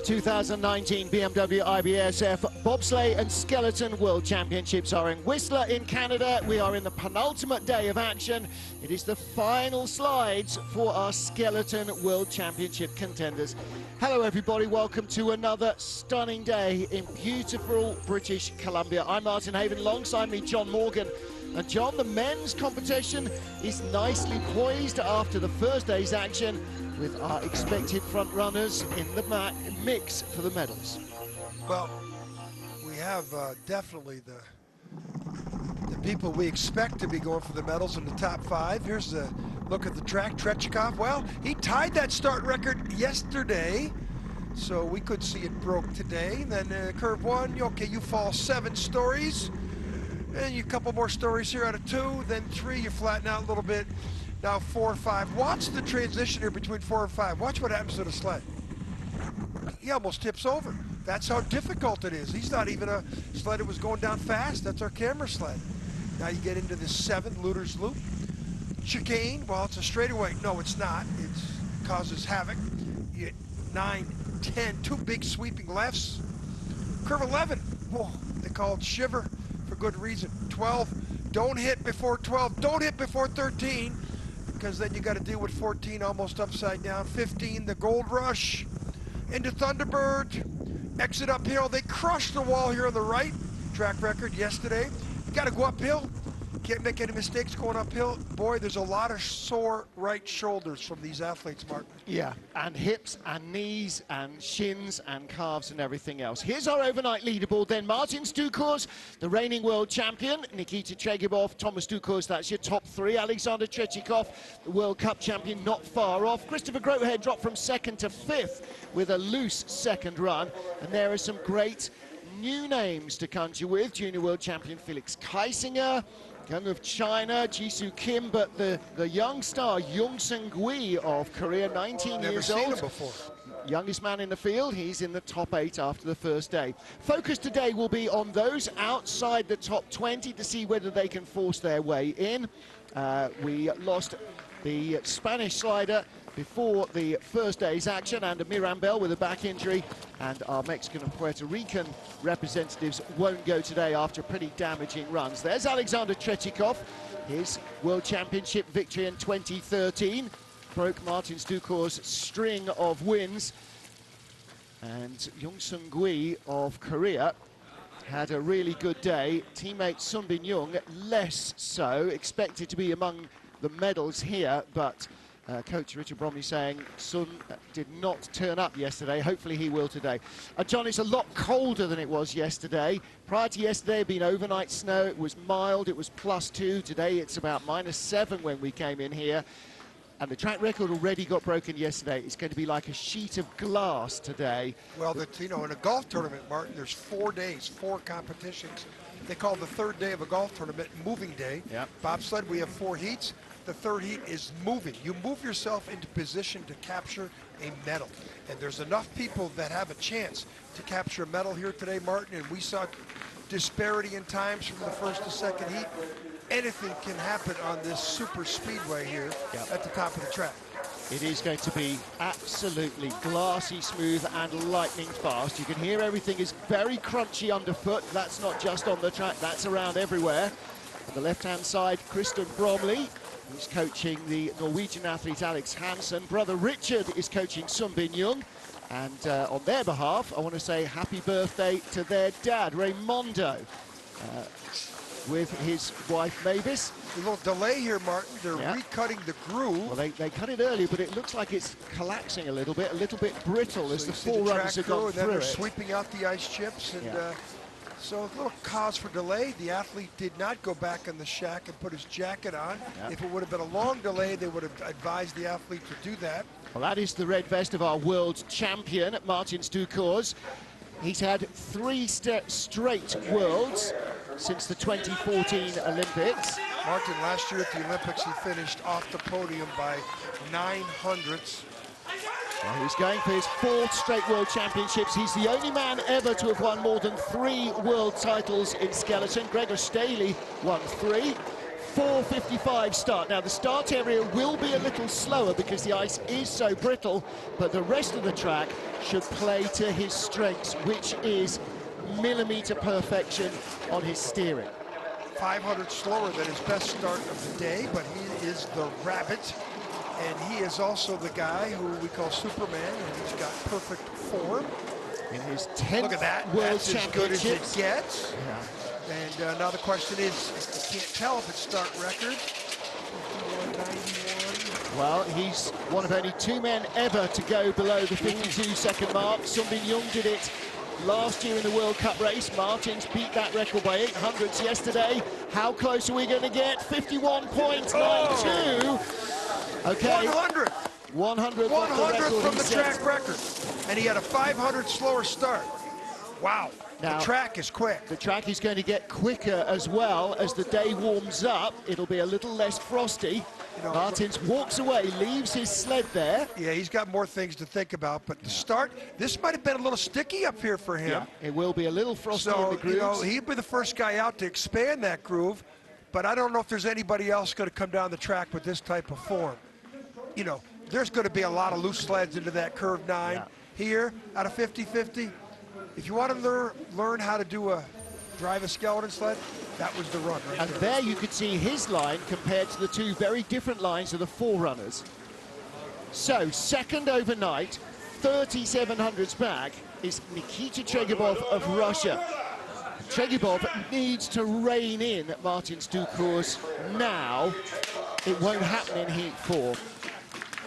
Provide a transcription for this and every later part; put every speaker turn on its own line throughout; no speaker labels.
The 2019 BMW IBSF Bobsleigh and Skeleton World Championships are in Whistler in Canada. We are in the penultimate day of action. It is the final slides for our Skeleton World Championship contenders. Hello everybody, welcome to another stunning day in beautiful British Columbia. I'm Martin Haven, alongside me John Morgan. And John, the men's competition is nicely poised after the first day's action, with our expected front runners in the mix for the medals.
Well, we have definitely the people we expect to be going for the medals in the top 5. Here's the look at the track. Tregubov, well, he tied that start record yesterday, so we could see it broke today. And then curve 1, okay, you fall 7 stories, and you a couple more stories here out of 2, then 3, you flatten out a little bit. Now 4, 5. Watch the transition here between 4 and 5. Watch what happens to the sled. He almost tips over. That's how difficult it is. He's not even a sled that was going down fast. That's our camera sled. Now you get into the 7th Luder's Loop. Chicane, well, it's a straightaway. No, it's not. It causes havoc. You get 9, 10, 2 big sweeping lefts. Curve 11, whoa, they call it shiver for good reason. 12, don't hit before 12. Don't hit before 13. Because then you got to deal with 14 almost upside down. 15, the Gold Rush into Thunderbird. Exit uphill. They crushed the wall here on the right. Track record yesterday. You got to go uphill. Can't make any mistakes going uphill. Boy, there's a lot of sore right shoulders from these athletes, Martin.
Yeah, and hips and knees and shins and calves and everything else. Here's our overnight leaderboard then. Martin Dukurs, the reigning world champion. Nikita Tregubov, Thomas Dukurs, that's your top 3. Alexander Tregubov, the World Cup champion, not far off. Christopher Grotheer dropped from 2nd to 5th with a loose 2nd run. And there are some great new names to conjure with. Junior world champion Felix Kaisinger, young of China, Jisoo Kim, but the young star, Youngsung Gui of Korea, 19 years old.
Never seen him before.
Youngest man in the field. He's in the top 8 after the first day. Focus today will be on those outside the top 20 to see whether they can force their way in. We lost the Spanish slider before the first day's action, and Mirambel with a back injury, and our Mexican and Puerto Rican representatives won't go today after pretty damaging runs. There's Alexander Tregubov, his World Championship victory in 2013, broke Martin Dukurs' string of wins, and Youngsung Gui of Korea had a really good day. Teammate Sun Bin Young less so, expected to be among the medals here, but Coach Richard Bromley saying Sun did not turn up yesterday. Hopefully he will today. John, it's a lot colder than it was yesterday. Prior to yesterday, it had been overnight snow. It was mild. It was +2. Today, it's about -7 when we came in here. And the track record already got broken yesterday. It's going to be like a sheet of glass today.
Well, you know, in a golf tournament, Martin, there's 4 days, 4 competitions. They call the 3rd day of a golf tournament moving day.
Yep.
Bobsled, we have 4 heats. The 3rd heat is moving. You move yourself into position to capture a medal. And there's enough people that have a chance to capture a medal here today, Martin, and we saw disparity in times from the 1st to 2nd heat. Anything can happen on this super speedway here at the top of the track.
It is going to be absolutely glassy smooth and lightning fast. You can hear everything is very crunchy underfoot. That's not just on the track, that's around everywhere. On the left-hand side, Christian Bromley, who's coaching the Norwegian athlete Alex Hansen. Brother Richard is coaching Sun Bin Young. And on their behalf, I want to say happy birthday to their dad, Raymondo, with his wife Mavis.
A little delay here, Martin. They're recutting the groove.
Well, they cut it earlier, but it looks like it's collapsing a little bit brittle as the 4 runners have gone through
they're
it.
Sweeping out the ice chips, and so a little cause for delay. The athlete did not go back in the shack and put his jacket on. If it would have been a long delay, they would have advised the athlete to do that.
Well, that is the red vest of our world champion, Martin Dukurs. He's had 3 straight worlds since the 2014 Olympics.
Martin, last year at the Olympics, he finished off the podium by 900ths.
Well, he's going for his 4th straight World Championships. He's the only man ever to have won more than 3 world titles in skeleton. Gregor Staley won 3. 4:55 start. Now the start area will be a little slower because the ice is so brittle, but the rest of the track should play to his strengths, which is millimeter perfection on his steering.
500 slower than his best start of the day, but he is the rabbit, and he is also the guy who we call Superman, and he's got perfect form.
In his 10th
Look at that,
World
that's as good as
Championships.
it gets.
Yeah.
And now the question is, you can't tell if it's start record. 51.91.
Well, he's one of only 2 men ever to go below the 52-second mark. Sunbin Jung did it last year in the World Cup race. Martins beat that record by 800ths yesterday. How close are we going to get? 51.92. Okay.
100.
100th
from the track record. And he had a 500 slower start. Wow.
Now,
the track is quick.
The track is going to get quicker as well as the day warms up. It'll be a little less frosty.
You know,
Martins walks away, leaves his sled there.
Yeah, he's got more things to think about, but the start, this might have been a little sticky up here for him.
Yeah, it will be a little frosty in the grooves.
You know, he'd be the first guy out to expand that groove, but I don't know if there's anybody else going to come down the track with this type of form. You know, there's going to be a lot of loose sleds into that curve 9.
Yeah.
Here, out of 50-50, if you want to learn how to drive a skeleton sled, that was the run right
And there you could see his line compared to the 2 very different lines of the forerunners. So, second overnight, 3,700s back, is Nikita Tregubov of Russia. Tregubov needs to rein in Martins Dukurs now. It won't happen in Heat 4.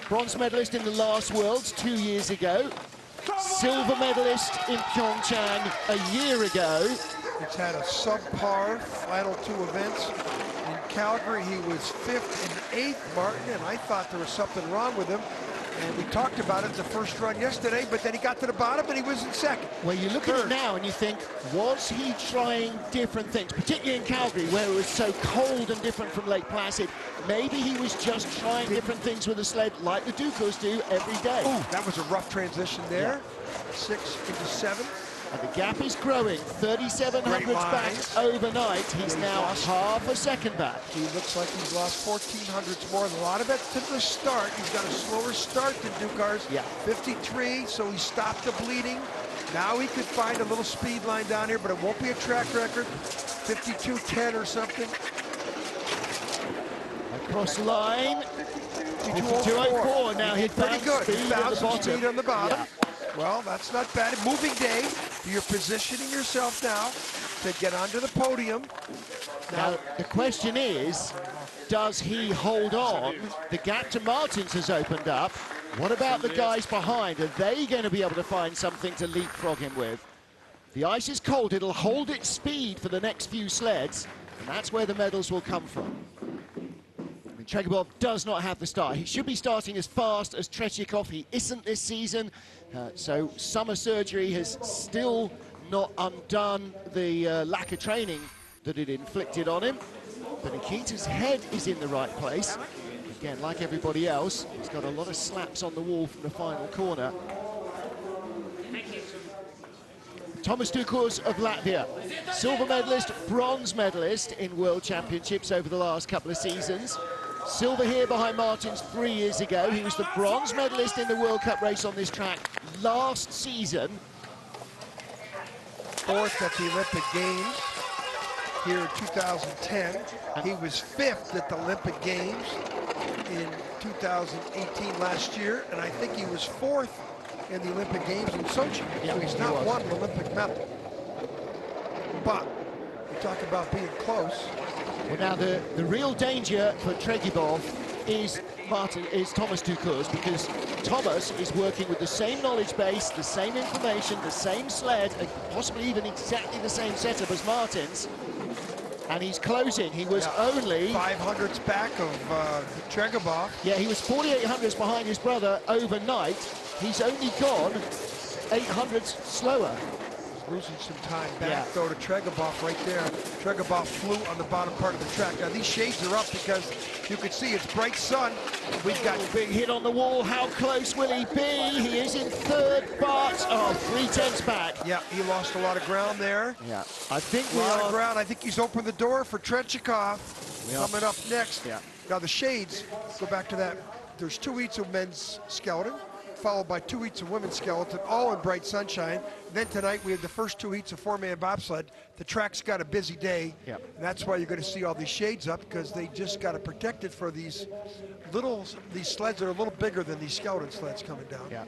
Bronze medalist in the last Worlds 2 years ago. Silver medalist in Pyeongchang a year ago.
He's had a subpar final 2 events. In Calgary, he was 5th and 8th, Martin, and I thought there was something wrong with him. And we talked about it the first run yesterday, but then he got to the bottom and he was in second.
Well, you look at it now and you think, was he trying different things, particularly in Calgary, where it was so cold and different from Lake Placid? Maybe he was just trying different things with the sled, like the Dukurs do every day.
Ooh, that was a rough transition there.
Yeah.
6 into 7.
And the gap is growing. 3,700s back overnight. He's now half a second back.
He looks like he's lost 1,400s more. A lot of it to the start. He's got a slower start than Dukurs.
Yeah.
53, so he stopped the bleeding. Now he could find a little speed line down here, but it won't be a track record. 52.10 or something.
Across the line. 52.04. Now he
pretty good.
Speed at the bottom.
Speed on the bottom.
Yeah.
Well, that's not bad. A moving day. You're positioning yourself now to get onto the podium.
Now, the question is, does he hold on? The gap to Martins has opened up. What about the guys behind? Are they going to be able to find something to leapfrog him with? The ice is cold. It'll hold its speed for the next few sleds, and that's where the medals will come from. Tregubov does not have the start. He should be starting as fast as Tretyakov. He isn't this season, so summer surgery has still not undone the lack of training that it inflicted on him. But Nikita's head is in the right place. Again, like everybody else, he's got a lot of slaps on the wall from the final corner. Thomas Dukurs of Latvia, silver medalist, bronze medalist in World Championships over the last couple of seasons. Silver here behind Martins 3 years ago. He was the bronze medalist in the World Cup race on this track last season.
4th at the Olympic Games here in 2010. He was 5th at the Olympic Games in 2018 last year, and I think he was 4th in the Olympic Games in Sochi.
Yeah,
so he's not won an Olympic medal. But we talk about being close.
Well, now the real danger for Tregubov is Thomas Dukurs, because Thomas is working with the same knowledge base, the same information, the same sled, and possibly even exactly the same setup as Martins. And he's closing. He was only
500s back of Tregubov.
Yeah, he was 4,800s behind his brother overnight. He's only gone 800s slower.
losing some time. Back though to Tregubov right there. Tregubov flew on the bottom part of the track. Now these shades are up because you can see it's bright sun. We've got
a big hit on the wall. How close will he be? He is in third, but 3/10 back.
Yeah, he lost a lot of ground there.
Yeah, I think
a lot of ground. I think he's opened the door for Tregubov coming up next.
Yeah.
Now the shades, go back to that. There's 2 heats of men's skeleton, followed by 2 heats of women's skeleton, all in bright sunshine. And then tonight we have the first 2 heats of 4-man bobsled. The track's got a busy day.
Yep.
And that's why you're going to see all these shades up, because they just got to protect it for these sleds that are a little bigger than these skeleton sleds coming down.
Yeah.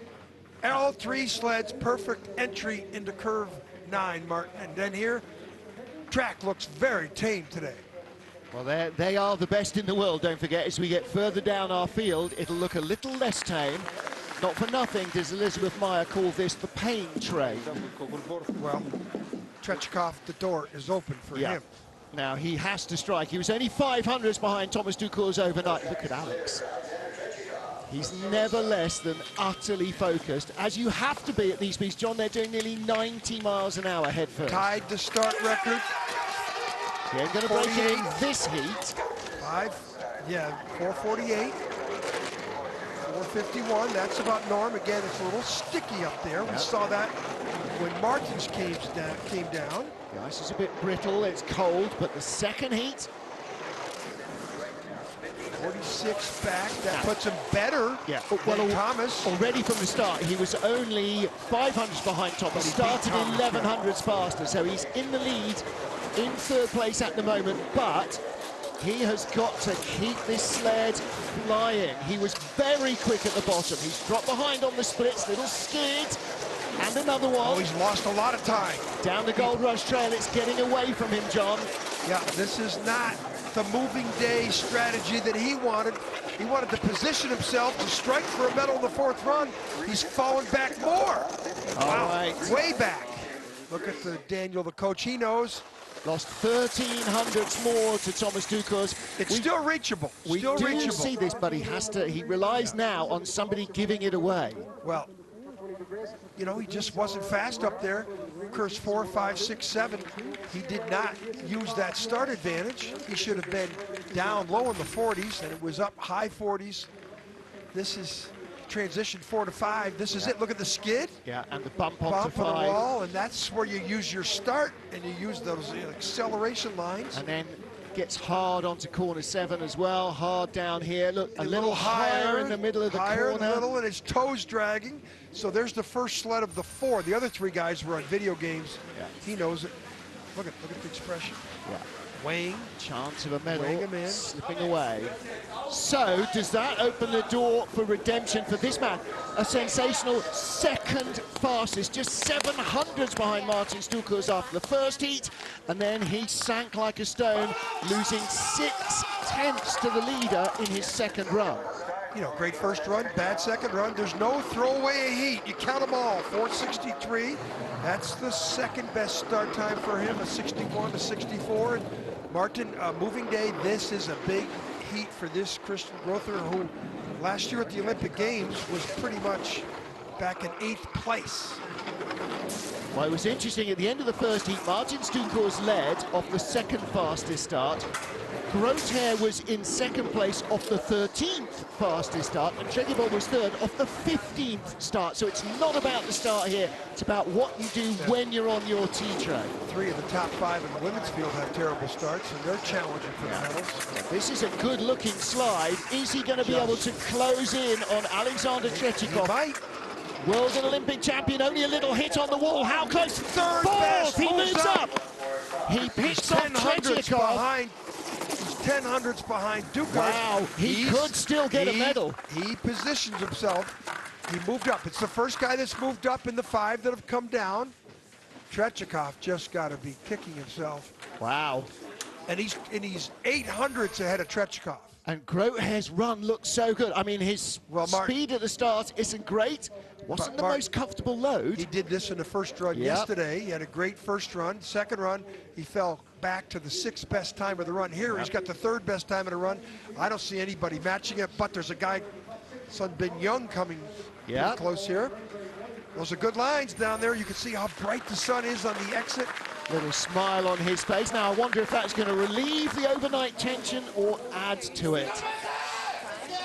And all 3 sleds, perfect entry into curve 9, Martin. And then here, track looks very tame today.
Well, they are the best in the world, don't forget. As we get further down our field, it'll look a little less tame. Not for nothing does Elizabeth Meyer call this the pain train.
Well, Tregubov, the door is open for him.
Now, he has to strike. He was only 500s behind Thomas Dukurs overnight. Look at Alex. He's never less than utterly focused, as you have to be at these speeds. John, they're doing nearly 90 miles an hour head first.
Tied the start record.
He ain't going to break it in this heat.
448. 451, that's about norm. Again, it's a little sticky up there. We saw that when Martins came down.
The ice is a bit brittle, it's cold, but the second heat.
46 back, that puts him better than Thomas.
Already from the start, he was only 500s behind Thomas. Started 1100s faster, so he's in the lead, in third place at the moment, but he has got to keep this sled flying. He was very quick at the bottom. He's dropped behind on the splits, little skid, and another one.
Oh, he's lost a lot of time.
Down the Gold Rush Trail, it's getting away from him, John.
Yeah, this is not the moving day strategy that he wanted. He wanted to position himself to strike for a medal in the 4th run. He's fallen back more.
All right.
Way back. Look at the Daniel, the coach, he knows.
Lost 1300s more to Thomas Dukurs.
It's still reachable.
We do see this, but he relies now on somebody giving it away.
Well, you know, he just wasn't fast up there. Dukurs 4, 5, 6, 7. He did not use that start advantage. He should have been down low in the 40s, and it was up high 40s. This is transition 4 to 5. This is it. Look at the skid.
Yeah, and the bump onto 5.
On the wall, and that's where you use your start, and you use those acceleration lines.
And then gets hard onto corner 7 as well. Hard down here. Look, a little higher in the middle of the corner.
Higher in the middle, and his toes dragging. So there's the first sled of the 4. The other 3 guys were on video games.
Yeah.
He knows it. Look at the expression.
Yeah.
Weighing.
Chance of a medal.
Weighing him in.
Slipping away. So does that open the door for redemption for this man? A sensational second fastest, just 700s behind Martins Dukurs after the first heat, and then he sank like a stone, losing 6/10 to the leader in his second run.
You know, great first run, bad second run. There's no throwaway a heat. You count them all. 463. That's the second best start time for him, a 61 to 64. And Martin, moving day, this is a big heat for this Christian Grotheer, who last year at the Olympic Games was pretty much back in 8th place.
Well, it was interesting. At the end of the first heat, Martins Dukurs led off the second fastest start. Grotheer was in second place off the 13th fastest start, and Tregubov was third off the 15th start. So it's not about the start here, it's about what you do when you're on your T-train. 3 of the top 5 in the women's field have terrible starts, and they're challenging for medals. This is a good-looking slide. Is he going to be able to close in on Alexander Tregubov? He might. World and Olympic champion, only a little hit on the wall. How close? Third best. He moves up. He picks off Tregubov. He's 10 hundredths behind Dukurs. Wow, he could still get a medal. He positions himself. He moved up. It's the first guy that's moved up in the 5 that have come down. Tregubov just got to be kicking himself. Wow. And he's 8 hundredths ahead of Tregubov. And Grotheer's run looks so good. I mean, his speed at the start isn't great. Wasn't the most comfortable load. He did this in the first run yesterday. He had a great first run. Second run, he fell back to the 6th best time of the run. Here, he's got the 3rd best time of the run. I don't see anybody matching it, but there's a guy, Sun Bin Young, coming pretty close here.
Those are good lines down there. You can see how bright the sun is on the exit.
Little smile on his face. Now I wonder if that's going to relieve the overnight tension or add to it.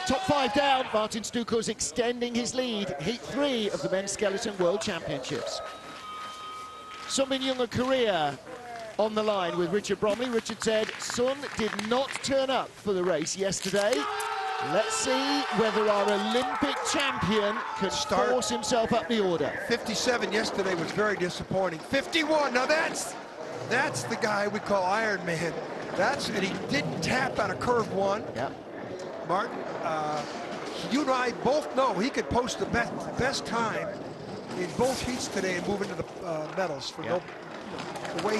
Top 5 down, Martin Dukurs extending his lead. Heat 3 of the Men's Skeleton World Championships. Sunbin Jung of Korea on the line with Richard Bromley. Richard said, Sun did not turn up for the race yesterday. Let's see whether our Olympic champion can force himself up the order.
57 yesterday was very disappointing. 51, now that's the guy we call Iron Man. And he didn't tap on a curve 1.
Yep.
Martin, you and I both know he could post the best time in both heats today and move into the medals for the way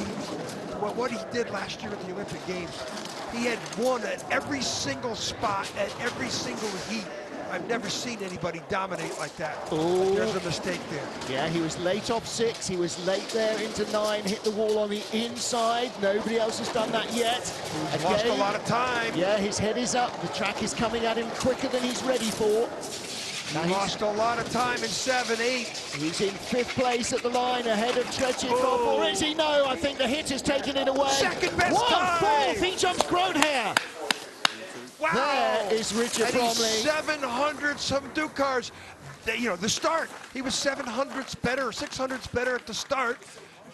what he did last year at the Olympic Games. He had won at every single spot, at every single heat. I've never seen anybody dominate like that.
Oh.
There's a mistake there.
Yeah, he was late off 6. He was late there into 9, hit the wall on the inside. Nobody else has done that yet.
He's lost a lot of time.
Yeah, his head is up. The track is coming at him quicker than he's ready for.
He lost a lot of time in 7, 8.
He's in 5th place at the line ahead of Tregubov. Or is he? No, I think the hit has taken it away.
Second best time.
1-4. He jumps Grotheer.
Wow.
There is Richard Bromley.
700 some Dukurs. You know, the start, he was 700ths better, 600ths better at the start.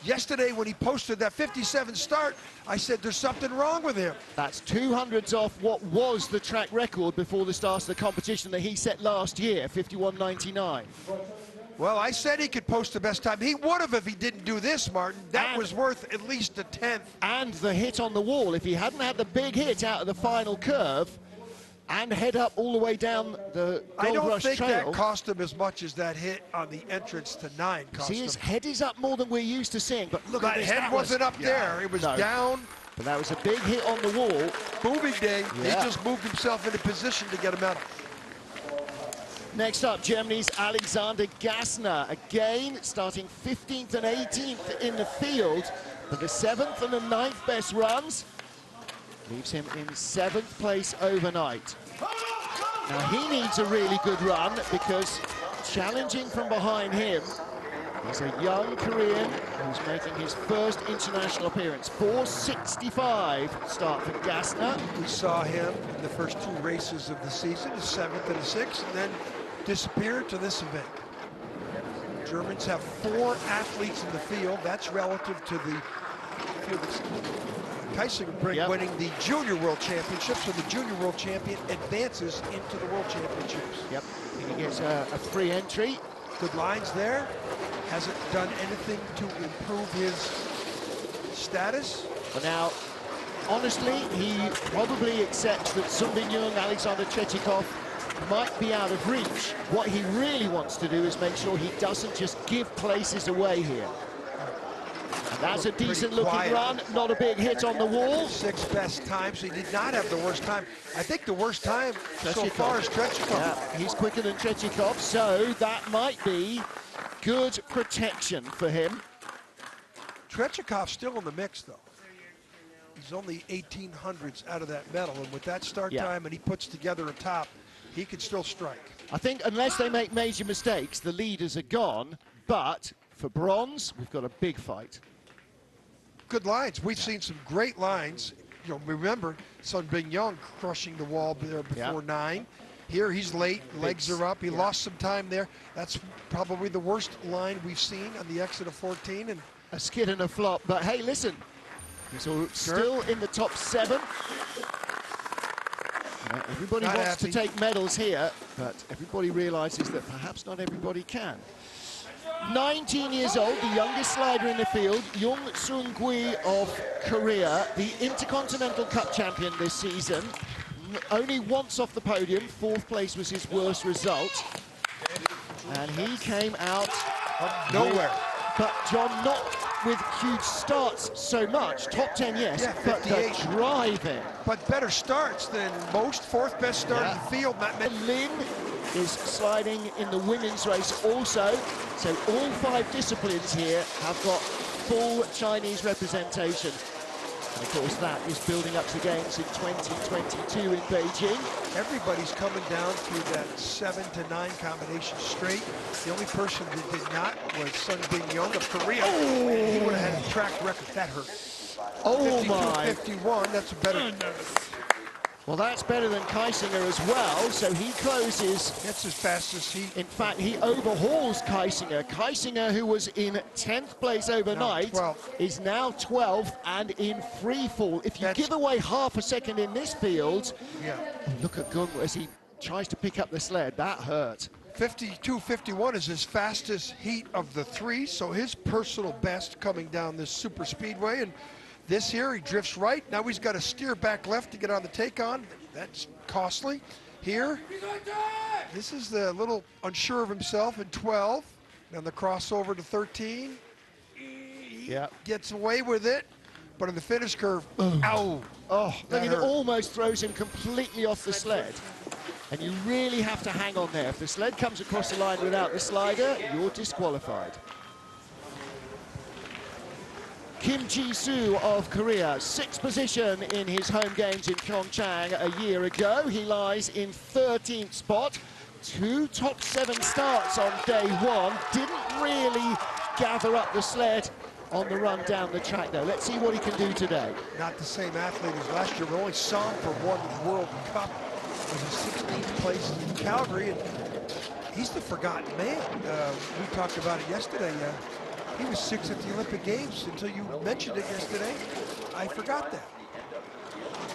Yesterday, when he posted that 57 start, I said there's something wrong with him.
That's 200ths off what was the track record before the start of the competition that he set last year, 51.99.
Well, I said he could post the best time. He would have if he didn't do this, Martin. That was worth at least a 10th.
And the hit on the wall. If he hadn't had the big hit out of the final curve and head up all the way down the Gold Rush Trail.
I don't think that cost him as much as that hit on the entrance to 9 cost him.
See, his head is up more than we're used to seeing, but look at this.
That head wasn't up there. It was down.
But that was a big hit on the wall.
Moving day.
Yeah.
He just moved himself into position to get a medal.
Next up, Germany's Alexander Gassner. Again, starting 15th and 18th in the field, but the 7th and the 9th best runs leaves him in 7th place overnight. Now, he needs a really good run because challenging from behind him is a young Korean who's making his first international appearance. 4:65 start for Gassner.
We saw him in the first 2 races of the season, a 7th and a 6th, and then disappeared to this event. Germans have 4 athletes in the field. That's relative to the field that's Keisingerbrink winning the Junior World Championships, so the Junior World Champion advances into the World Championships.
Yep, he gets a free entry.
Good lines there. Hasn't done anything to improve his status.
But now, honestly, he probably accepts that Sunbin Jung, Alexander Tregubov might be out of reach. What he really wants to do is make sure he doesn't just give places away here. And that's a decent-looking run, not a big hit on the wall.
6 best times. He did not have the worst time. I think the worst time so far is Tregubov.
Yeah, he's quicker than Tregubov, so that might be good protection for him.
Tregupov's still in the mix, though. He's only 1800ths out of that medal, and with that start time and he puts together a top, he can still strike.
I think unless they make major mistakes, the leaders are gone, but for bronze, we've got a big fight.
Good lines. We've seen some great lines. You know, remember Sunbin Jung crushing the wall there before 9. Here he's late, legs are up. He lost some time there. That's probably the worst line we've seen on the exit of 14. And
a skid and a flop, but hey, listen, he's still in the top 7. Everybody wants to take medals here, but everybody realizes that perhaps not everybody can. 19 years old, the youngest slider in the field, Jung Sung-gui of Korea, the Intercontinental Cup champion this season. Only once off the podium, 4th place was his worst result. And he came out
of nowhere.
But John, not with huge starts so much, top 10, yes, but the driving.
But better starts than most, 4th best start in the field.
Lin is sliding in the women's race also, so all 5 disciplines here have got full Chinese representation. And of course, that is building up to games in 2022 in Beijing.
Everybody's coming down through that 7 to 9 combination straight. The only person that did not was Sun Bin Young of Korea. Oh. He would have had a track record. That hurt.
Oh my.
52-51, that's a better.
Well, that's better than Kaisinger as well, so he closes.
That's his fastest heat.
In fact, he overhauls Kaisinger. Kaisinger, who was in 10th place overnight, is now 12th and in free fall. If you give away half a second in this field, look at Gung as he tries to pick up the sled. That hurt.
52-51 is his fastest heat of the three, so his personal best coming down this super speedway. And this here, he drifts right. Now he's got to steer back left to get on the take-on. That's costly. Here, this is the little unsure of himself in 12. Then the crossover to 13. He gets away with it, but in the finish curve, ow.
Oh, look, it almost throws him completely off the sled. And you really have to hang on there. If the sled comes across the line without the slider, you're disqualified. Kim Ji-soo of Korea, 6th position in his home games in Pyeongchang a year ago. He lies in 13th spot. 2 top 7 starts on day 1. Didn't really gather up the sled on the run down the track, though. Let's see what he can do today.
Not the same athlete as last year. We only saw him for one World Cup. It was a 16th place in Calgary, and he's the forgotten man. We talked about it yesterday. He was 6th at the Olympic Games until you mentioned it yesterday. I forgot that.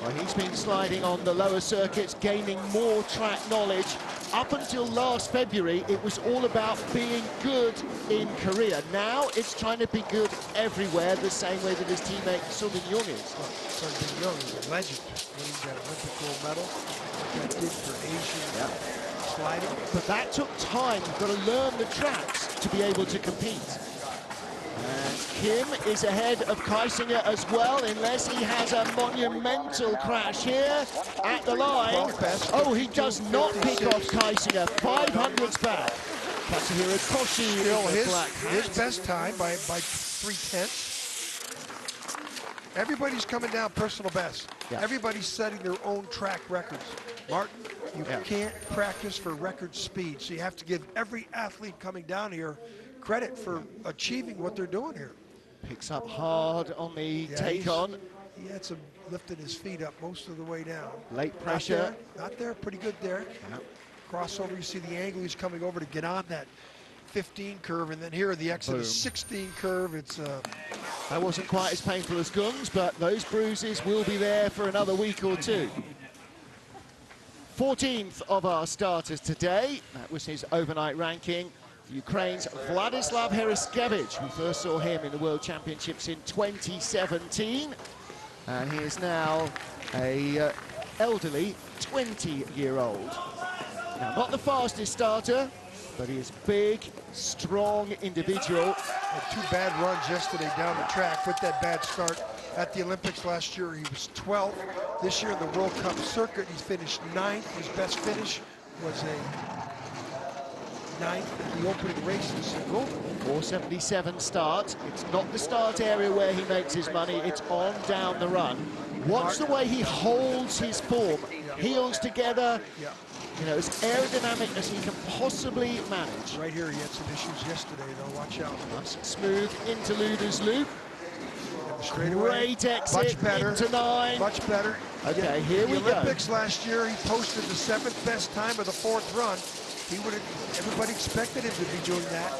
Well, he's been sliding on the lower circuits, gaining more track knowledge. Up until last February, it was all about being good in Korea. Now it's trying to be good everywhere, the same way that his teammate Sun Bin Young is.
Well, Sun Bin Young is a legend. Winning that Olympic gold medal. That did for Asian sliding.
But that took time. You've got to learn the tracks to be able to compete. And Kim is ahead of Kaisinger as well, unless he has a monumental crash here at the line. Oh, he does not pick off Kaisinger. 500s back. Katsuhiro Koshi
still
with the black
his best time by 3/10. Everybody's coming down personal best. Everybody's setting their own track records. Martin, you can't practice for record speed, so you have to give every athlete coming down here credit for achieving what they're doing here.
Picks up hard on the take-on.
He had some lifting his feet up most of the way down.
Late pressure.
Not there, pretty good there. Crossover, you see the angle he's coming over to get on that 15 curve, and then here the exit of 16 curve. It's
that wasn't quite as painful as Gung's, but those bruises will be there for another week or two. 14th of our starters today. That was his overnight ranking. Ukraine's Vladislav Heriskevich. We first saw him in the World Championships in 2017. And he is now a elderly 20-year-old. Now, not the fastest starter, but he is big, strong individual.
Had 2 bad runs yesterday down the track with that bad start at the Olympics last year. He was 12th. This year in the World Cup circuit, he's finished 9th. His best finish was a 9th in the opening races in Grotheer.
477 start. It's not the start area where he makes his money, it's on down the run. Watch the way he holds his form. Heels together, you know, as aerodynamic as he can possibly manage.
Right here, he had some issues yesterday, though. Watch out.
Nice, smooth into Luder's loop.
Great
exit into 9.
Much better.
Okay, here we go.
The Olympics last year, he posted the 7th best time of the 4th run. He would have, everybody expected him to be doing that.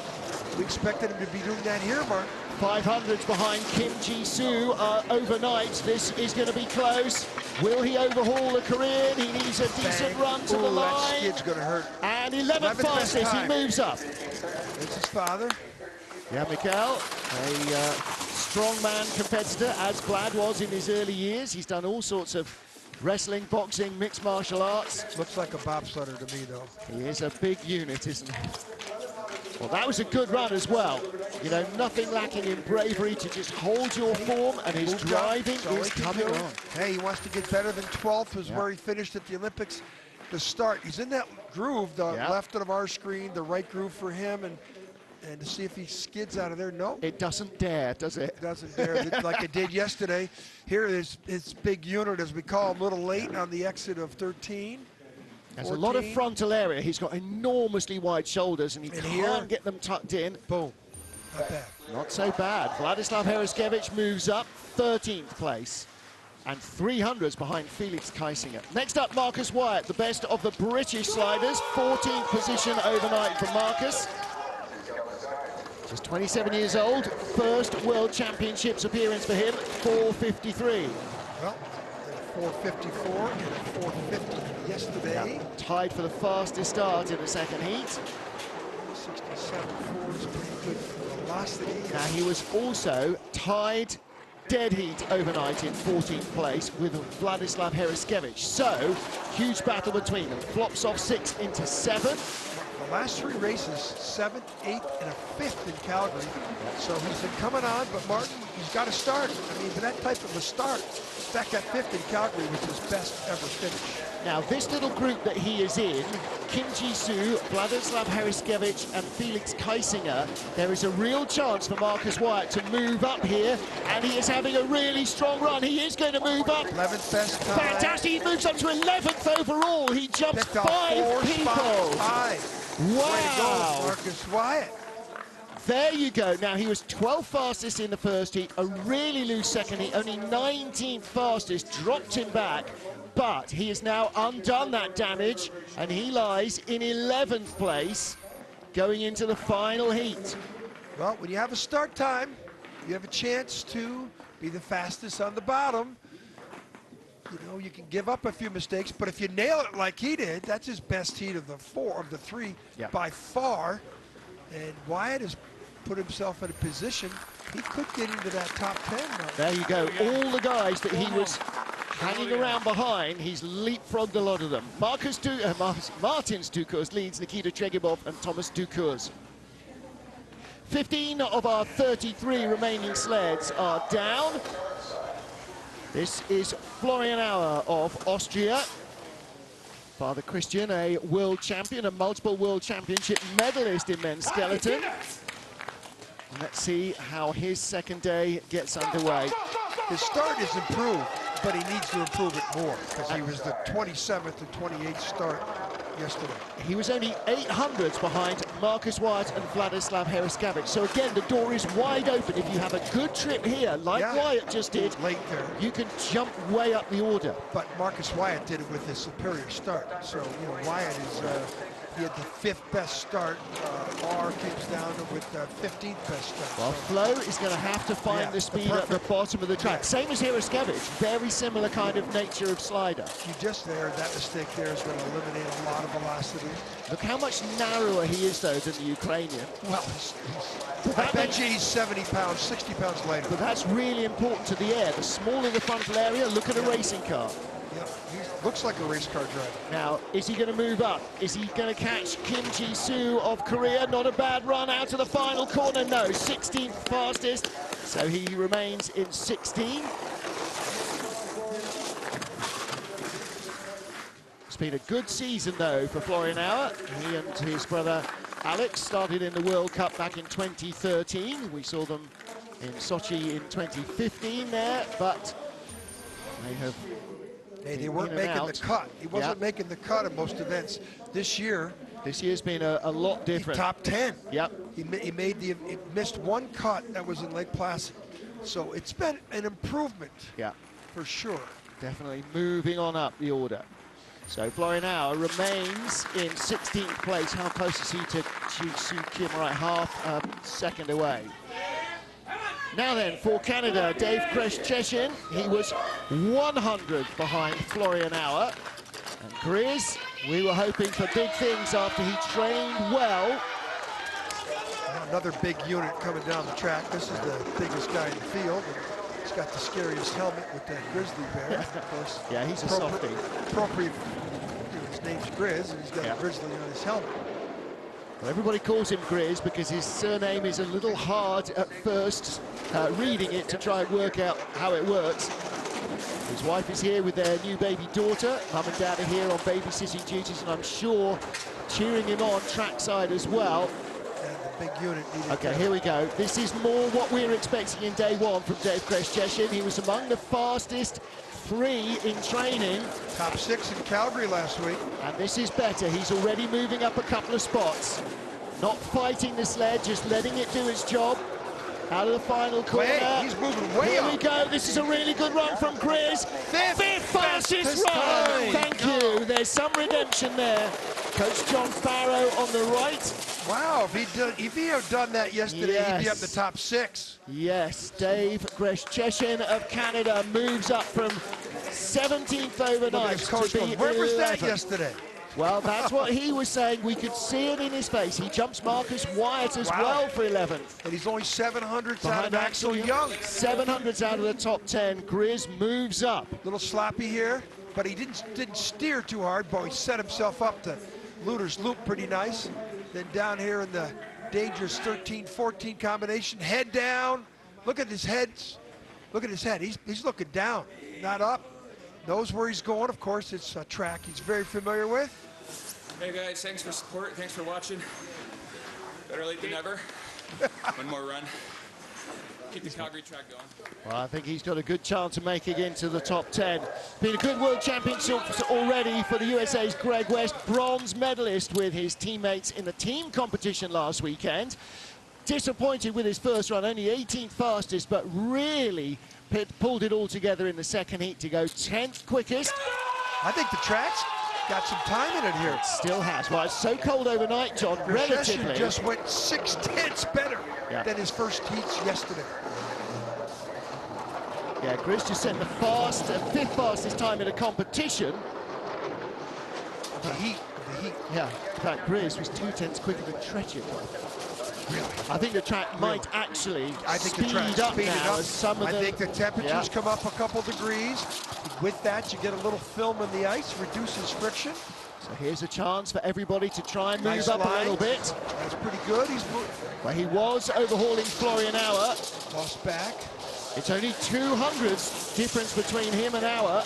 We expected him to be doing that here, Mark.
500s behind Kim Ji-soo overnight. This is going to be close. Will he overhaul the Korean? He needs a decent run to the line.
That skid's going to hurt.
And 11th fastest, he moves up.
It's his father.
Yeah, Mikkel, a strongman competitor, as Vlad was in his early years. He's done all sorts of wrestling, boxing, mixed martial arts.
Looks like a bobsledder to me, though.
He is a big unit, isn't he? Well, that was a good run as well. You know, nothing lacking in bravery to just hold your form, and his driving is coming on.
Hey, he wants to get better than 12th, is where he finished at the Olympics to start. He's in that groove, the left of our screen, the right groove for him, and and to see if he skids out of there. No.
It doesn't dare, does it?
It doesn't dare, like it did yesterday. Here is his big unit, as we call him, a little late on the exit of 13.
There's a lot of frontal area. He's got enormously wide shoulders, and he can't get them tucked in.
Boom. Not bad.
Not so bad. Vladislav Hereskevich moves up 13th place. And 300s behind Felix Kaisinger. Next up, Marcus Wyatt, the best of the British sliders. 14th position overnight for Marcus. Just 27 years old. First World Championships appearance for him, 4:53.
Well, 4:54 and a 4:50 yesterday.
Yeah, tied for the fastest start in the second heat.
67.4 is pretty good velocity.
Now, he was also tied dead heat overnight in 14th place with Vladislav Hereskevich. So, huge battle between them. Flops off 6 into 7.
The last 3 races, 7th, 8th, and a 5th in Calgary. So he's been coming on, but Martin, he's got to start. I mean, for that type of a start, in fact, that 5th in Calgary was his best ever finish.
Now, this little group that he is in, Kim Ji-soo, Vladislav Hereskevich, and Felix Kaisinger, there is a real chance for Marcus Wyatt to move up here, and he is having a really strong run. He is going to move up.
11th best time.
Fantastic. He moves up to 11th overall. He jumps 5 people.
5.
Wow.
Way to go, Marcus Wyatt.
There you go. Now, he was 12th fastest in the first heat, a really loose second heat, only 19th fastest, dropped him back. But he has now undone that damage, and he lies in 11th place going into the final heat.
Well, when you have a start time, you have a chance to be the fastest on the bottom. You know, you can give up a few mistakes, but if you nail it like he did, that's his best heat of the 3 by far. And Wyatt has put himself in a position he could get into that top 10 now.
There you go. All the guys that he was hanging around behind, he's leapfrogged a lot of them. Martins Dukurs leads Nikita Tregubov and Thomas Dukurs. 15 of our 33 remaining sleds are down. This is Florian Auer of Austria. Father Christian, a world champion, a multiple world championship medalist in men's skeleton. Let's see how his second day gets underway.
His start is improved, but he needs to improve it more because he was the 27th and 28th start yesterday.
He was only 800s behind Marcus Wyatt and Vladislav Hereskevich. So again, the door is wide open. If you have a good trip here, like Wyatt just did,
late there,
you can jump way up the order.
But Marcus Wyatt did it with his superior start. So, you know, Wyatt is, he had the 5th best start. R comes down with the 15th best start.
Well, Flo is going to have to find the speed at the bottom of the track. Same as Hereskevich, very similar kind of nature of slider.
You just there, that mistake there is going to eliminate a lot of velocity.
Look how much narrower he is, though, than the Ukrainian.
Well, I bet you he's 70 pounds, 60 pounds lighter.
But that's really important to the air. The smaller the frontal area, look at a racing car.
Yeah, he looks like a race car driver.
Now, is he going to move up? Is he going to catch Kim Ji-soo of Korea? Not a bad run out to the final corner. No, 16th fastest. So he remains in 16. It's been a good season, though, for Florian Auer. He and his brother Alex started in the World Cup back in 2013. We saw them in Sochi in 2015 there, but they have...
They weren't making the cut. He wasn't making the cut in most events. This year's
been a lot different.
Top 10.
Yep.
He missed one cut that was in Lake Placid. So it's been an improvement. Yeah. For sure.
Definitely moving on up the order. So Florian Auer remains in 16th place. How close is he to Ji-soo Kim? Right, half a second away. Now then, for Canada, Dave Greszczyszyn, he was 100 behind Florian Auer. And Grizz, we were hoping for big things after he trained well.
Another big unit coming down the track. This is the biggest guy in the field. And he's got the scariest helmet with that grizzly bear, of course.
Yeah, he's a softie.
Appropriate, his name's Grizz, and he's got a grizzly on his helmet.
Well, everybody calls him Grizz because his surname is a little hard at first, reading it to try and work out how it works. His wife is here with their new baby daughter. Mum and Dad are here on babysitting duties, and I'm sure cheering him on trackside as well.
And the big unit.
Okay, here we go. This is more what we were expecting in day one from Dave Greszczyszyn. He was among the fastest 3 in training.
Top 6 in Calgary last week.
And this is better. He's already moving up a couple of spots. Not fighting the sled, just letting it do its job. Out of the final corner.
He's moving way up.
Here we go. This is a really good run from Grizz. Fifth fastest run. Thank you. There's some redemption there. Coach John Farrow on the right.
Wow, if he had done that yesterday, he'd be up the top 6.
Yes, Dave Greszczyszyn of Canada moves up from 17th overnight to be
Where was that
11th.
yesterday?
Well, that's what he was saying. We could see it in his face. He jumps Marcus Wyatt as well for 11th.
And he's only 700s out of Axel Young.
700s out of the top 10. Grizz moves up.
Little sloppy here, but he didn't steer too hard, but he set himself up to Luder's loop pretty nice. Then down here in the dangerous 13-14 combination, head down. Look at his head. Look at his head. He's looking down, not up. Knows where he's going. Of course, it's a track he's very familiar with.
Hey guys, thanks for support. Thanks for watching. Better late than never. One more run. Keep the Calgary track going.
Well, I think he's got a good chance of making into the top 10. Been a good World Championship already for the USA's Greg West, bronze medalist with his teammates in the team competition last weekend. Disappointed with his first run, only 18th fastest, but really pulled it all together in the second heat to go 10th quickest.
I think the track's got some time in it here.
It still has. Well, it's so cold overnight, John, relatively.
Just went 6/10 better than his first heats yesterday.
Yeah, Grizz just set the 5th fastest time in a competition.
The heat.
Yeah, in fact, Grizz was 2/10 quicker than Tregubov.
Really?
I think the track might actually speed up now. As some of
I think the temperatures come up a couple degrees. With that, you get a little film in the ice, reduces friction.
So here's a chance for everybody to try and move up a little bit.
That's pretty good. He's moving.
Well, he was overhauling Florian Auer.
Lost back.
It's only 200s difference between him and Auer.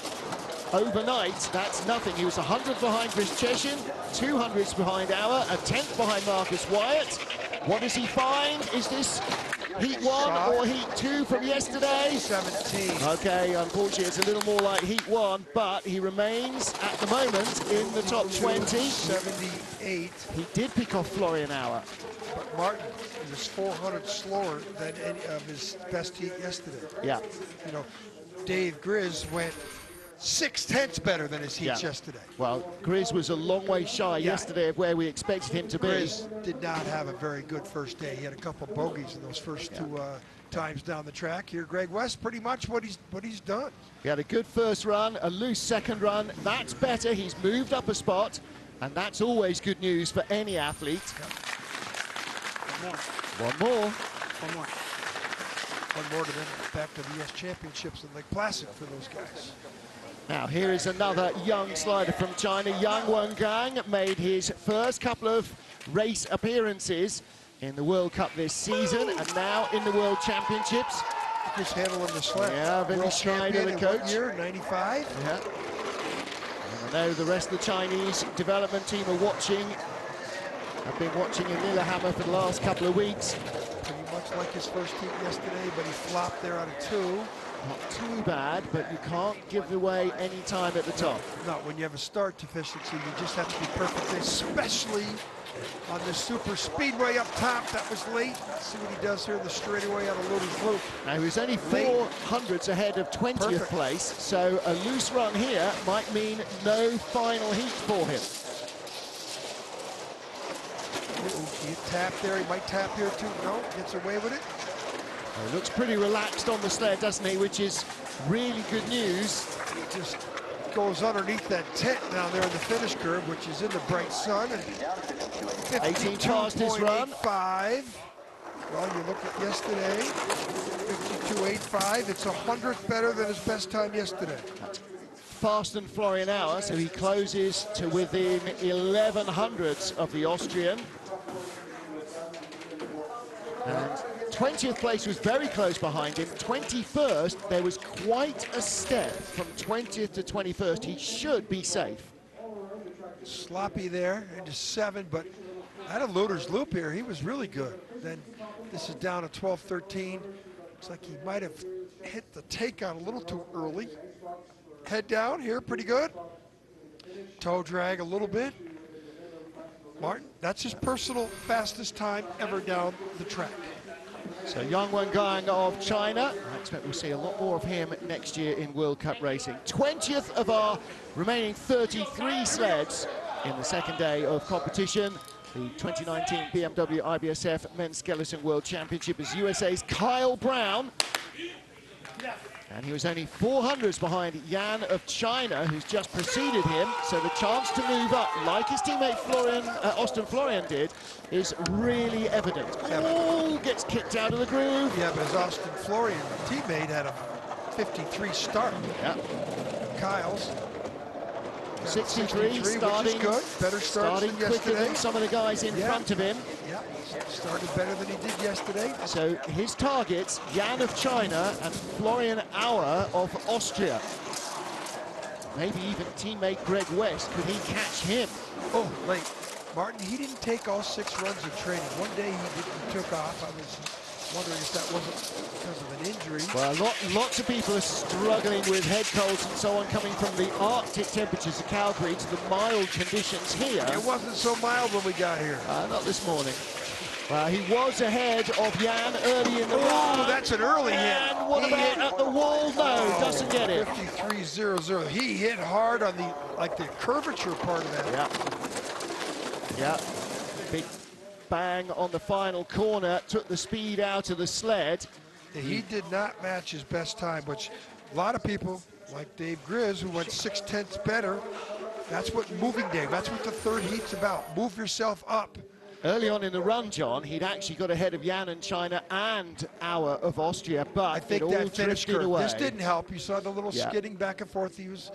Overnight, that's nothing. He was 100 behind Greszczyszyn, 200s behind Auer, a 10th behind Marcus Wyatt. What does he find? Is this heat 1 or heat 2 from yesterday?
17.
Okay, unfortunately, it's a little more like heat 1, but he remains at the moment in the top 20.
78.
He did pick off Florian Auer.
But Martin was 400 slower than any of his best heat yesterday.
Yeah.
You know, Dave Grizz went 6/10 better than his heats yesterday.
Well, Grizz was a long way shy yesterday of where we expected him to be.
Grizz did not have a very good first day. He had a couple bogeys in those first 2 times down the track. Here, Greg West, pretty much what he's done.
He had a good first run, a loose second run. That's better. He's moved up a spot, and that's always good news for any athlete. One more.
One more to them back to the US Championships in Lake Placid for those guys.
Now here is another young slider from China. Yang Wengang made his first couple of race appearances in the World Cup this season and now in the World Championships.
Just handling the sled.
Yeah, Vinny Schneider, the coach.
What year, 95?
Yeah. And I know the rest of the Chinese development team are watching. I've been watching in Lillehammer for the last couple of weeks.
Pretty much like his first heat yesterday, but he flopped there out of 2.
Not too bad, but you can't give away any time at the top.
Not when you have a start deficiency. You just have to be perfect, especially on the super speedway up top. That was late. Let's see what he does here in the straightaway out of Luder's loop.
Now he was only 400s ahead of 20th place, so a loose run here might mean no final heat for him.
He tapped there. He might tap here too. No, gets away with it.
He looks pretty relaxed on the sled, doesn't he? Which is really good news.
He just goes underneath that tent down there in the finish curve, which is in the bright sun. And
18 fastest run.
52.85. Well, you look at yesterday, 52.85. It's 100th better than his best time yesterday.
That's faster than Florian Auer, so he closes to within 11 hundredths of the Austrian. And 20th place was very close behind him. 21st, there was quite a step from 20th to 21st. He should be safe.
Sloppy there into 7, but out of Luder's loop here, he was really good. then this is down to 12-13. Looks like he might have hit the takeout a little too early. Head down here, pretty good. Toe drag a little bit. Martin, that's his personal fastest time ever down the track.
So Yang Wengang of China, I expect we'll see a lot more of him next year in World Cup racing. 20th of our remaining 33 sleds in the second day of competition. The 2019 BMW IBSF Men's Skeleton World Championship is USA's Kyle Brown. And he was only 400s behind Yan of China, who's just preceded him. So the chance to move up, like his teammate Austin Florian did, is really evident. Oh, gets kicked out of the groove.
Yeah, but his Austin Florian teammate had a 53 start.
Yeah.
Kyle's
63 starting,
which is good. Better
starting
than
quicker
yesterday.
than some of the guys in front of him.
Yeah, started better than he did yesterday.
So his targets, Yan of China and Florian Auer of Austria. Maybe even teammate Greg West, could he catch him?
Oh, late. Martin, he didn't take all 6 runs of training. One day he took off. I was wondering if that wasn't because of an injury.
Well, lots of people are struggling with head colds and so on, coming from the Arctic temperatures of Calgary to the mild conditions here.
It wasn't so mild when we got here.
Not this morning. He was ahead of Yan early in the run.
Oh, that's an early hit.
And what about at the wall? No, doesn't get it.
53.00. He hit hard on the curvature part of that.
Yeah. Big bang on the final corner, took the speed out of the sled.
He did not match his best time, which a lot of people, like Dave Grizz, who went 6/10 better, that's what moving, Dave, that's what the third heat's about. Move yourself up.
Early on in the run, John, he'd actually got ahead of Yan and China and Auer of Austria, but
I think
it all
that finish
drifted
curve,
away.
this didn't help. You saw the little skidding back and forth. He was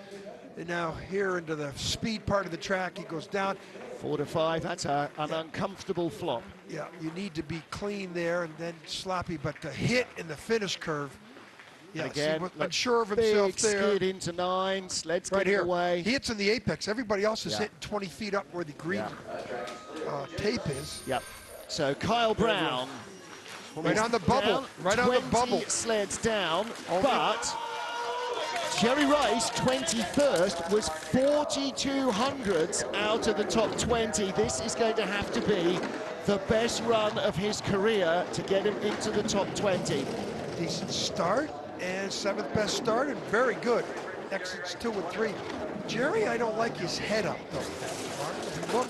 now here into the speed part of the track. He goes down.
4 to 5, that's an uncomfortable flop.
Yeah, you need to be clean there and then sloppy, but the hit in the finish curve,
again,
unsure of himself there.
Skid into 9, sled's
right
getting
here.
away.
He hits in the apex. Everybody else is hitting 20 feet up where the green tape is.
Yep. So Kyle Brown,
right on the bubble, right on the bubble.
20 sleds down, but Jerry Rice, 21st, was 42 hundredths out of the top 20. This is going to have to be the best run of his career to get him into the top 20.
Decent start, and 7th best start, and very good. Exits 2 and 3. Jerry, I don't like his head up, though. Mark, if you look,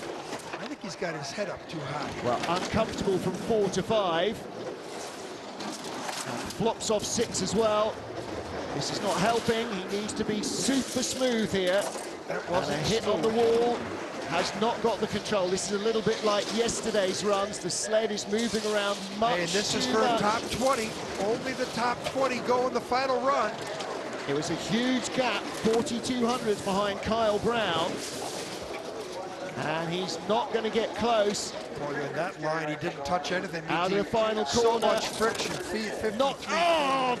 I think he's got his head up too high.
Well, uncomfortable from 4 to 5. And flops off 6 as well. This is not helping. He needs to be super smooth here.
That wasn't
a hit on the wall. Has not got the control. This is a little bit like yesterday's runs. The sled is moving around much
And this is
too
for
much.
top 20. Only the top 20 go in the final run.
It was a huge gap, 42 hundredths behind Kyle Brown. And he's not going to get close.
Boy, in that line, he didn't touch anything.
Out of the final
so
corner.
much friction. 53.
Not,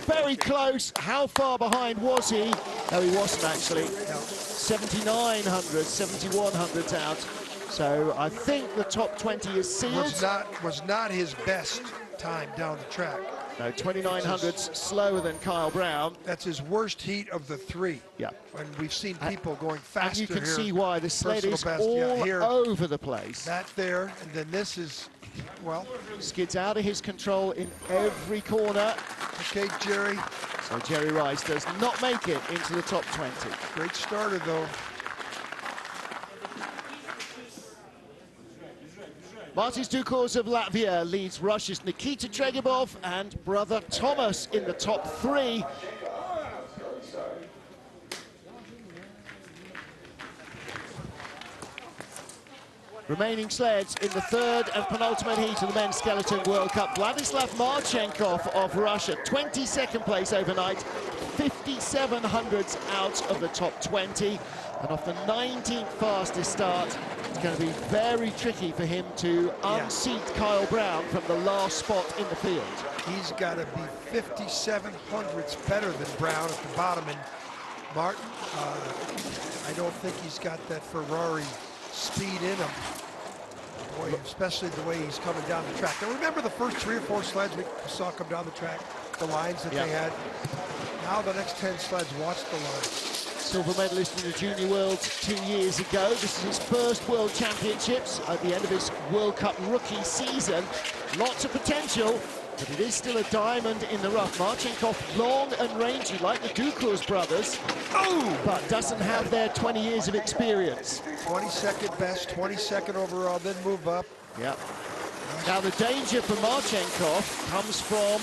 very close. How far behind was he? No, he wasn't actually.
No.
79 hundredths, 71 hundredths out. So I think the top 20 is sealed.
Was not his best time down the track.
No, 29 hundredths slower than Kyle Brown.
That's his worst heat of the 3.
Yeah.
And we've seen people going faster
here. And you can
here.
see why the sled is
best.
all
here,
over the place.
That there, and then this is, well.
Skids out of his control in every corner.
Okay, Jerry.
So Jerry Rice does not make it into the top 20.
Great starter, though.
Martis Dukurs of Latvia leads Russia's Nikita Tregubov and brother Thomas in the top 3. Remaining sleds in the 3rd and penultimate heat of the Men's Skeleton World Cup. Vladislav Marchenkov of Russia, 22nd place overnight, 57 hundredths out of the top 20. And off the 19th fastest start, it's going to be very tricky for him to unseat Kyle Brown from the last spot in the field.
He's got to be 57 hundredths better than Brown at the bottom. And Martin, I don't think he's got that Ferrari speed in him. Boy, especially the way he's coming down the track. Now remember the first 3 or 4 sleds we saw come down the track, the lines that they had. Now the next 10 sleds, watch the lines.
Silver medalist in the Junior Worlds 2 years ago. This is his first World Championships at the end of his World Cup rookie season. Lots of potential, but it is still a diamond in the rough. Marchenkov, long and rangy, like the Dukurs brothers, but doesn't have their 20 years of experience.
22nd best, 22nd overall, then move up.
Yep. Now the danger for Marchenkov comes from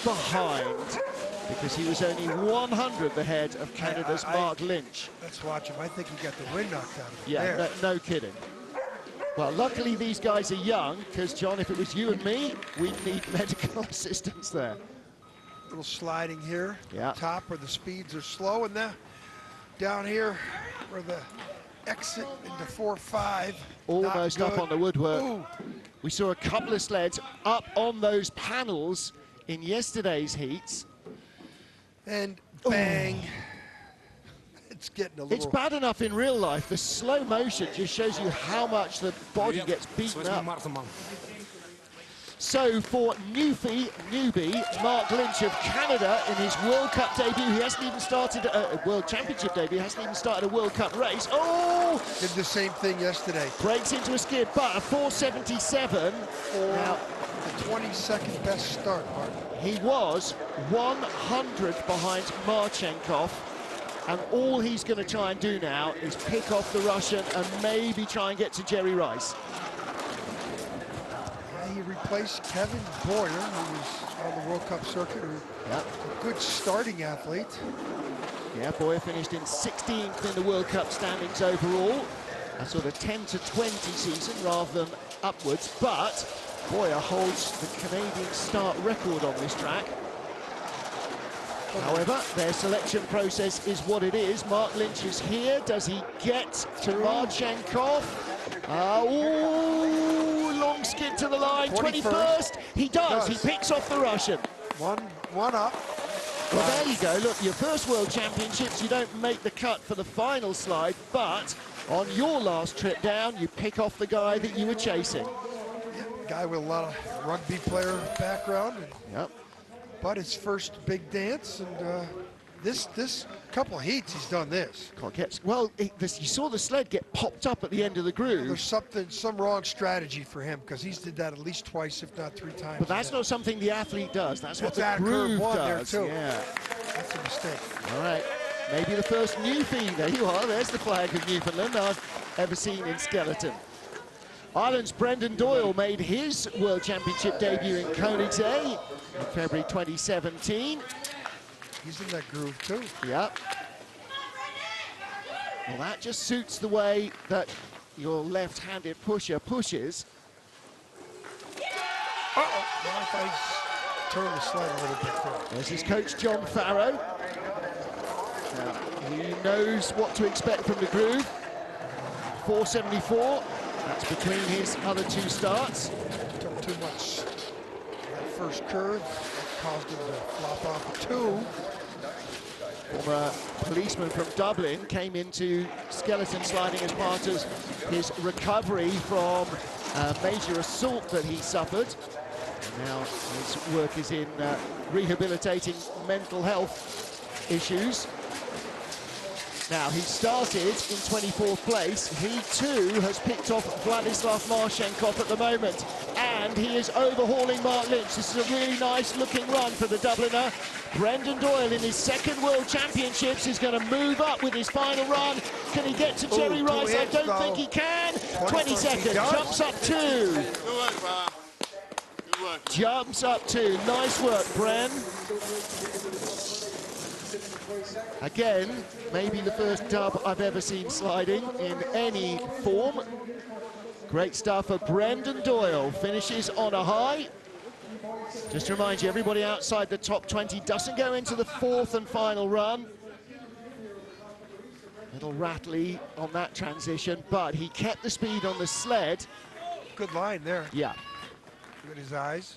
behind, because he was only 100th ahead of Canada's Mark Lynch.
Let's watch him. I think he got the wind knocked out of him.
Yeah, no kidding. Well, luckily these guys are young, because, John, if it was you and me, we'd need medical assistance there.
Little sliding here. Top where the speeds are slow, and then down here where the exit into 4-5.
Almost up on the woodwork. Ooh. We saw a couple of sleds up on those panels in yesterday's heats.
And bang. It's getting a little...
It's bad enough in real life. The slow motion just shows you how much the body gets beaten up. So for newbie Mark Lynch of Canada in his World Cup debut, he hasn't even started a World Championship debut, hasn't even started a World Cup race. Oh!
Did the same thing yesterday.
Breaks into a skid, but a 477.
Now, the 22nd best start, Mark.
He was 100th behind Marchenkov, and all he's going to try and do now is pick off the Russian and maybe try and get to Jerry Rice.
He replaced Kevin Boyer, who was on the World Cup circuit, a good starting athlete.
Yeah, Boyer finished in 16th in the World Cup standings overall. A sort of 10 to 20 season rather than upwards, but Boyer holds the Canadian start record on this track. However, their selection process is what it is. Mark Lynch is here. Does he get to Marchenkov? Long skid to the line. 21st. He does. He picks off the Russian.
One up.
Well, there you go. Look, your first World Championships, you don't make the cut for the final slide, but on your last trip down, you pick off the guy that you were chasing.
Guy with a lot of rugby player background. But his first big dance, and this couple of heats, he's done this.
Well, you saw the sled get popped up at the end of the groove.
There's some wrong strategy for him, because he's did that at least twice, if not 3 times.
But that's not something the athlete does. That's what the
that
groove
curve
does.
there too.
Yeah.
That's a mistake.
All right. Maybe the first Newfie. There you are. There's the flag of Newfoundland I've ever seen in skeleton. Ireland's Brendan Doyle made his World Championship debut in Koenigsegg in February 2017.
He's in that groove too.
Yep. Well, that just suits the way that your left-handed pusher pushes.
Uh-oh. Well, I thought he's turned the sled a little bit there.
There's his coach, John Farrow. Now, he knows what to expect from the groove. 474. That's between his other 2 starts.
Took too much. That first curve caused him to flop off a 2.
Former policeman from Dublin came into skeleton sliding as part of his recovery from a major assault that he suffered. And now his work is in rehabilitating mental health issues. Now, he started in 24th place. He, too, has picked off Vladislav Marchenkov at the moment. And he is overhauling Mark Lynch. This is a really nice-looking run for the Dubliner. Brendan Doyle, in his second World Championships, is going to move up with his final run. Can he get to Jerry Rice? I don't think he can. 20 seconds. Jumps up 2.
Good work, Bob. Good work.
Jumps up 2. Nice work, Bren. Again, maybe the first dub I've ever seen sliding in any form. Great stuff for Brendan Doyle. Finishes on a high. Just to remind you, everybody outside the top 20 doesn't go into the 4th and final run. Little rattly on that transition, but he kept the speed on the sled.
Good line there.
Yeah.
Look at his eyes.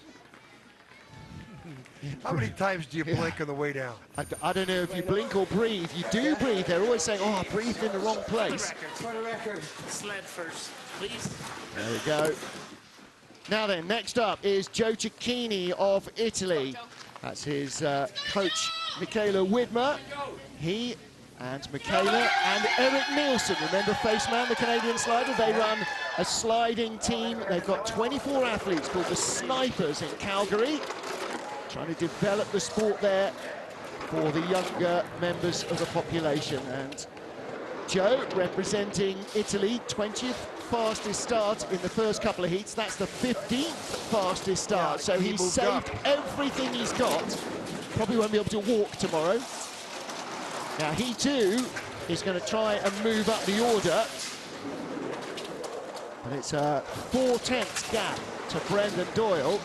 How many times do you blink on the way down?
I don't know if you blink or breathe. You do breathe. They're always saying, oh, I breathed in the wrong place.
For the record, sled first, please.
There we go. Now then, next up is Joe Cecchini of Italy. That's his coach, Michaela Widmer. He and Michaela and Eric Nielsen, remember Faceman, the Canadian slider? They run a sliding team. They've got 24 athletes called the Snipers in Calgary, trying to develop the sport there for the younger members of the population. And Joe, representing Italy, 20th fastest start in the first couple of heats. That's the 15th fastest start. So he's saved everything he's got. Probably won't be able to walk tomorrow. Now he too is going to try and move up the order. And it's a 4/10 gap to Brendan Doyle.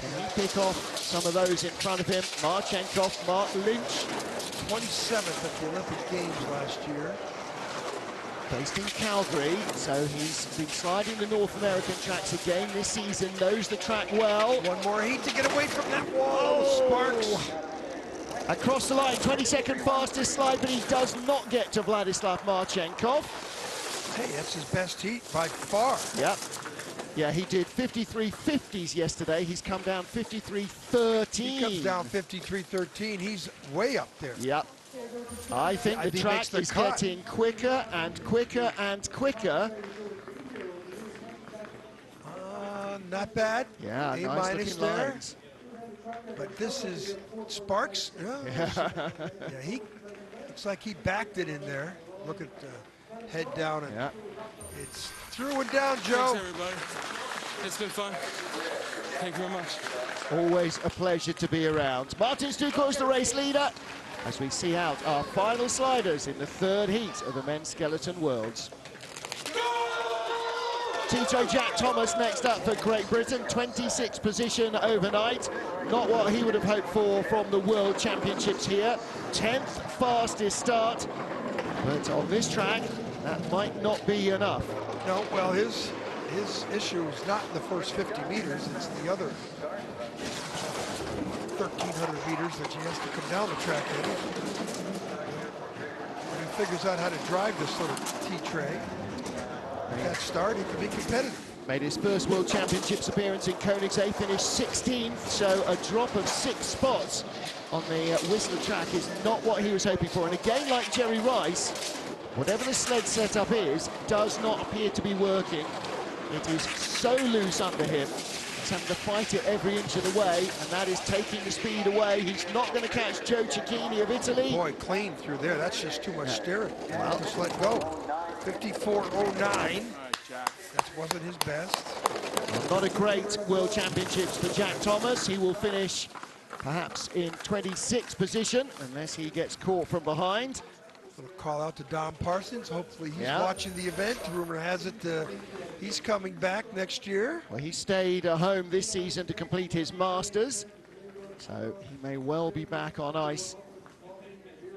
Can he pick off some of those in front of him? Marchenkov, Mark Lynch.
27th at the Olympic Games last year.
Based in Calgary, so he's been sliding the North American tracks again this season, knows the track well.
One more heat to get away from that wall, Sparks.
Across the line, 22nd fastest slide, but he does not get to Vladislav Marchenkov.
Hey, that's his best heat by far.
Yep. Yeah, he did 53.50s yesterday. He's come down 53.13.
He comes down 53.13. He's way up there.
Yep. I think the track is getting quicker and quicker and quicker.
Not bad.
Yeah, nice looking
there.
lines.
But this is Sparks. Yeah, he looks like he backed it in there. Look at the head down, and it's through and down, Joe.
Thanks, everybody. It's been fun. Thank you very much.
Always a pleasure to be around. Martin Dukurs, the race leader, as we see out our final sliders in the third heat of the men's skeleton worlds. Tito Jack Thomas next up for Great Britain, 26th position overnight. Not what he would have hoped for from the World Championships here. 10th fastest start, but on this track, that might not be enough.
No, well, his issue is not in the first 50 meters, it's the other 1,300 meters that he has to come down the track in. When he figures out how to drive this little T-tray, that start, he can be competitive.
Made his first World Championships appearance in Koenigsegg, finished 16th, so a drop of 6 spots on the Whistler track is not what he was hoping for. And again, like Jerry Rice, whatever the sled setup is, does not appear to be working. It is so loose under him. He's having to fight it every inch of the way, and that is taking the speed away. He's not going to catch Joe Cecchini of Italy.
Boy, clean through there. That's just too much steering. Well, just let go. 54.09. That wasn't his best.
Well, not a great World Championships for Jack Thomas. He will finish perhaps in 26th position, unless he gets caught from behind.
A little call out to Don Parsons. Hopefully he's watching the event. Rumor has it he's coming back next year.
Well, he stayed at home this season to complete his Masters, so he may well be back on ice.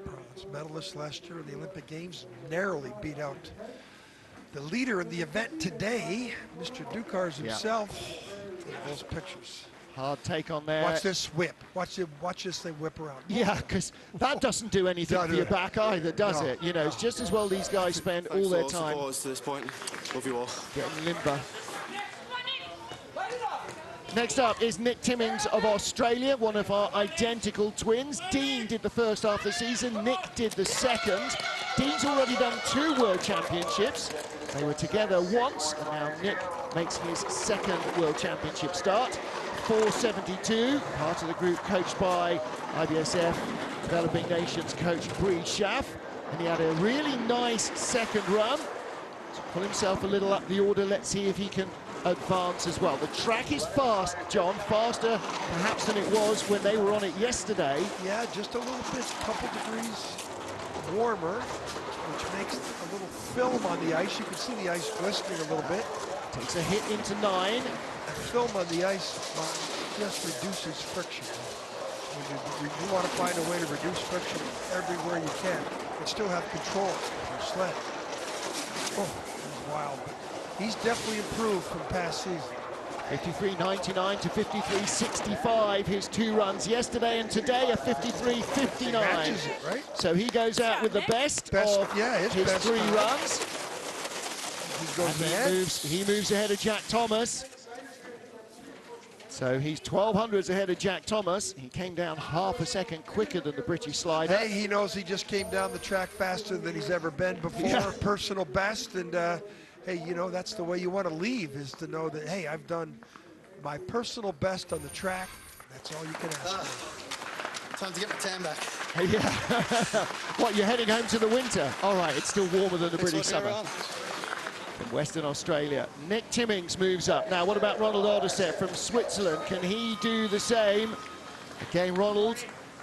Bronze medalist last year in the Olympic Games, narrowly beat out the leader in the event today, Mr. Dukurs himself. Look at those pictures.
Hard take on there.
Watch this whip. Watch this thing whip around.
Yeah, because that doesn't do anything for your back either, does it? You know, it's just as well these guys spend all their time
to this point. Love you all.
getting limber. Next up is Nick Timmins of Australia, one of our identical twins. Dean did the first half of the season, Nick did the second. Dean's already done 2 World Championships. They were together once, and now Nick makes his second World Championship start. 4:72, part of the group coached by IBSF Developing Nations coach Bree Schaff. And he had a really nice second run to pull himself a little up the order. Let's see if he can advance as well. The track is fast, John, faster perhaps than it was when they were on it yesterday.
Yeah, just a little bit, couple degrees warmer, which makes a little film on the ice. You can see the ice glistening a little bit.
Takes a hit into 9.
The film on the ice just reduces friction. You want to find a way to reduce friction everywhere you can, but still have control of your sled. Oh, that was wild, but he's definitely improved from past season.
53.99 to 53.65, his 2 runs yesterday, and today a 53.59.
Matches it, right?
So he goes out with the best of his
best
3
time.
runs.
He goes
And
ahead.
he moves ahead of Jack Thomas. So he's 1200s ahead of Jack Thomas. He came down half a second quicker than the British slider.
Hey, he knows he just came down the track faster than he's ever been before.
Yeah.
Personal best, and hey, you know, that's the way you want to leave, is to know that, hey, I've done my personal best on the track. That's all you can ask for.
Time to get my tan back.
Yeah. What, you're heading home to the winter? All right, it's still warmer than the British summer. From Western Australia, Nick Timmings moves up. Now, what about Ronald Alderset from Switzerland? Can he do the same? Again, Ronald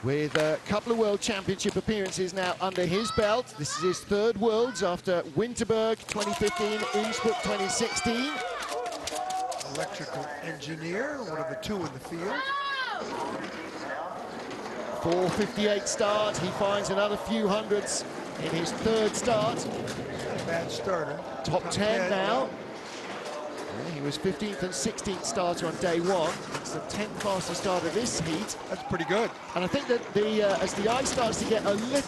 with a couple of World Championship appearances now under his belt. This is his 3rd Worlds after Winterberg 2015, Innsbruck 2016.
Electrical engineer, one of the 2 in the field.
4:58 start. He finds another few hundreds in his 3rd start.
Not a bad starter.
Top 10 now. Yeah, he was 15th and 16th starter on day 1. It's the 10th fastest start of this heat.
That's pretty good.
And I think that as the eye starts to get a little